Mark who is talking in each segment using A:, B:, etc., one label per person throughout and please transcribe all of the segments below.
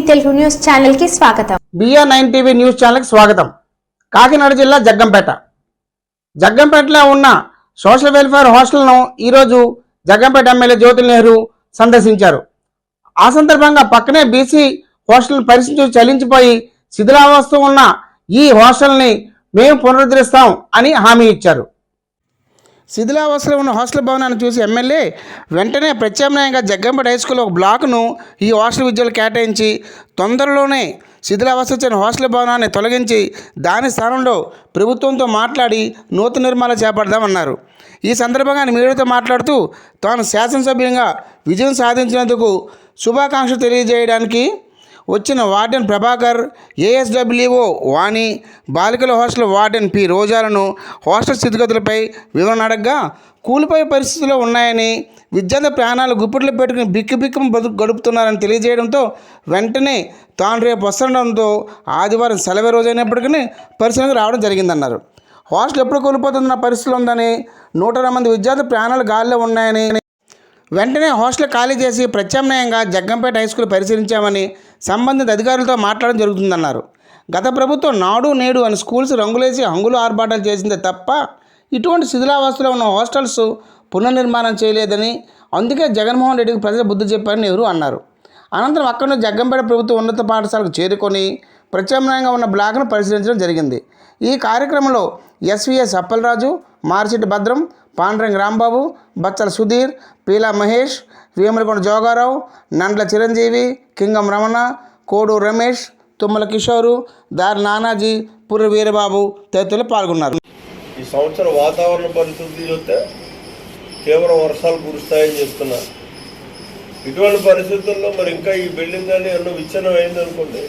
A: Telugu news channel కి స్వాగతం.
B: BR9 TV news channel కి స్వాగతం. కాకినాడ జిల్లా జగ్గంపేటలో ఉన్న సోషల్ వెల్ఫేర్ హాస్టల్ను ఈరోజు జగ్గంపేట ఎమ్మెల్యే జ్యోతి నెహ్రూ సందర్శించారు. ఆ సందర్భంగా పక్కనే బీసీ హాస్టల్ పరిస్థితి చలించిపోయి శిథిలావస్థ ఉన్న ఈ హాస్టల్ని మేము పునరుద్ధరిస్తాం అని హామీ ఇచ్చారు. శిథిలావస్థలో ఉన్న హాస్టల్ భవనాన్ని చూసి ఎమ్మెల్యే వెంటనే ప్రత్యామ్నాయంగా జగ్గంపేట హై స్కూల్ ఒక బ్లాక్ను ఈ హాస్టల్ విద్యలు కేటాయించి తొందరలోనే శిథిలావస్థ చెందిన హాస్టల్ భవనాన్ని తొలగించి దాని స్థానంలో ప్రభుత్వంతో మాట్లాడి నూతన నిర్మాణాలు చేపడదామన్నారు. ఈ సందర్భంగా ఆయన మీడియాతో మాట్లాడుతూ తాను శాసనసభ్యునిగా విజయం సాధించినందుకు శుభాకాంక్షలు తెలియజేయడానికి వచ్చిన వార్డెన్ ప్రభాకర్, ASWO వాణి, బాలికల హాస్టల్ వార్డెన్ P రోజాలను హాస్టల్ స్థితిగతులపై వివరణ అడగ్గా కూలిపోయే పరిస్థితుల్లో ఉన్నాయని, విద్యార్థి ప్రాణాలు గుప్పిట్లో పెట్టుకుని బిక్కుబిక్కుం గడుపుతున్నారని తెలియజేయడంతో వెంటనే తాను రేపు వస్తుండడంతో ఆదివారం సెలవు రోజైనప్పటికీ పరిశీలనకు రావడం జరిగిందన్నారు. హాస్టల్ ఎప్పుడు కూలిపోతున్న పరిస్థితులు ఉందని, 120 మంది విద్యార్థుల ప్రాణాలు గాల్లో ఉన్నాయని, వెంటనే హాస్టల్ ఖాళీ చేసి ప్రత్యామ్నాయంగా జగ్గంపేట హై స్కూల్ పరిశీలించామని సంబంధిత అధికారులతో మాట్లాడడం జరుగుతుందన్నారు. గత ప్రభుత్వం నాడు నేడు అని స్కూల్స్ రంగులేసి హంగులు ఆర్భాటాలు చేసిందే తప్ప ఇటువంటి శిథిలావస్థలో ఉన్న హాస్టల్స్ పునర్నిర్మాణం చేయలేదని, అందుకే జగన్మోహన్ రెడ్డికి ప్రజలు బుద్ధి చెప్పారని నెహ్రూ అన్నారు. అనంతరం అక్కడి నుంచి జగ్గంపేట ప్రభుత్వ ఉన్నత పాఠశాలకు చేరుకొని ప్రత్యామ్నాయంగా ఉన్న బ్లాక్ను పరిశీలించడం జరిగింది. ఈ కార్యక్రమంలో SVS అప్పలరాజు, మార్చెట్టి భద్రం, పాండ్రంగి రాంబాబు, బచ్చల సుధీర్, పీలా మహేష్, వేములకొండ జోగారావు, నండ్ల చిరంజీవి, కింగం రమణ, కోడు రమేష్, తుమ్మల కిషోరు, దారి నానాజీ, పుర్రి వీరబాబు తదితరులు పాల్గొన్నారు.
C: ఈ సంవత్సరం వాతావరణ పరిస్థితులు చూస్తే తీవ్ర వర్షాలు కురుస్తాయని చెప్తున్నారు. ఇటువంటి పరిస్థితుల్లో మరి ఇంకా ఈ బిల్డింగ్ కానీ ఎన్నో విచ్ఛిన్నం అయిందనుకోండి,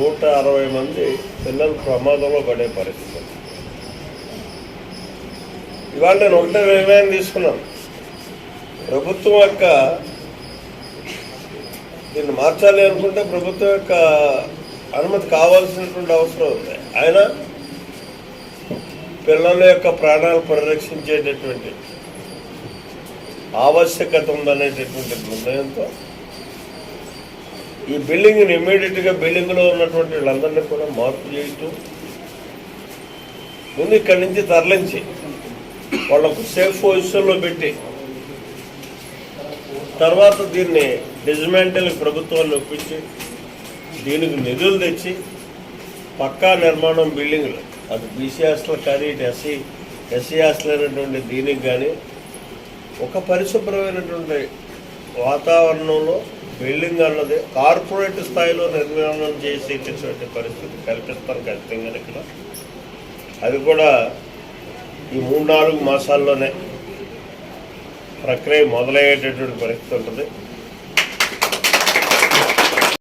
C: 160 మంది పిల్లలు ప్రమాదంలో పడే పరిస్థితి. ఇవాళ నేను ఒకటే నిర్ణయం తీసుకున్నాను. ప్రభుత్వం యొక్క దీన్ని మార్చాలి అనుకుంటే ప్రభుత్వం యొక్క అనుమతి కావాల్సినటువంటి అవసరం ఉంది. ఆయన పిల్లల యొక్క ప్రాణాలు పరిరక్షించేటటువంటి ఆవశ్యకత ఉందనేటటువంటి నిర్ణయంతో ఈ బిల్డింగ్ని ఇమ్మీడియట్గా బిల్డింగ్లో ఉన్నటువంటి వీళ్ళందరినీ కూడా మార్పు చేయటం, ముందు ఇక్కడి నుంచి తరలించి వాళ్ళకు సేఫ్ పొజిషన్లో పెట్టి తర్వాత దీన్ని డిస్మాంటిల్ ప్రభుత్వాన్ని ఒప్పించి దీనికి నిధులు తెచ్చి పక్కా నిర్మాణం బిల్డింగ్లు, అది BC హాస్టల్ కానీ ఇటు SC హాస్టల్ అయినటువంటి దీనికి కానీ ఒక పరిశుభ్రమైనటువంటి వాతావరణంలో బిల్డింగ్ అన్నది కార్పొరేట్ స్థాయిలో నిర్మాణం చేసేటటువంటి పరిస్థితి కల్పిస్తాను ఖచ్చితంగా. ఇక్కడ అది కూడా ఈ 3-4 మాసాల్లోనే ప్రక్రియ మొదలయ్యేటటువంటి పరిస్థితి ఉంటుంది.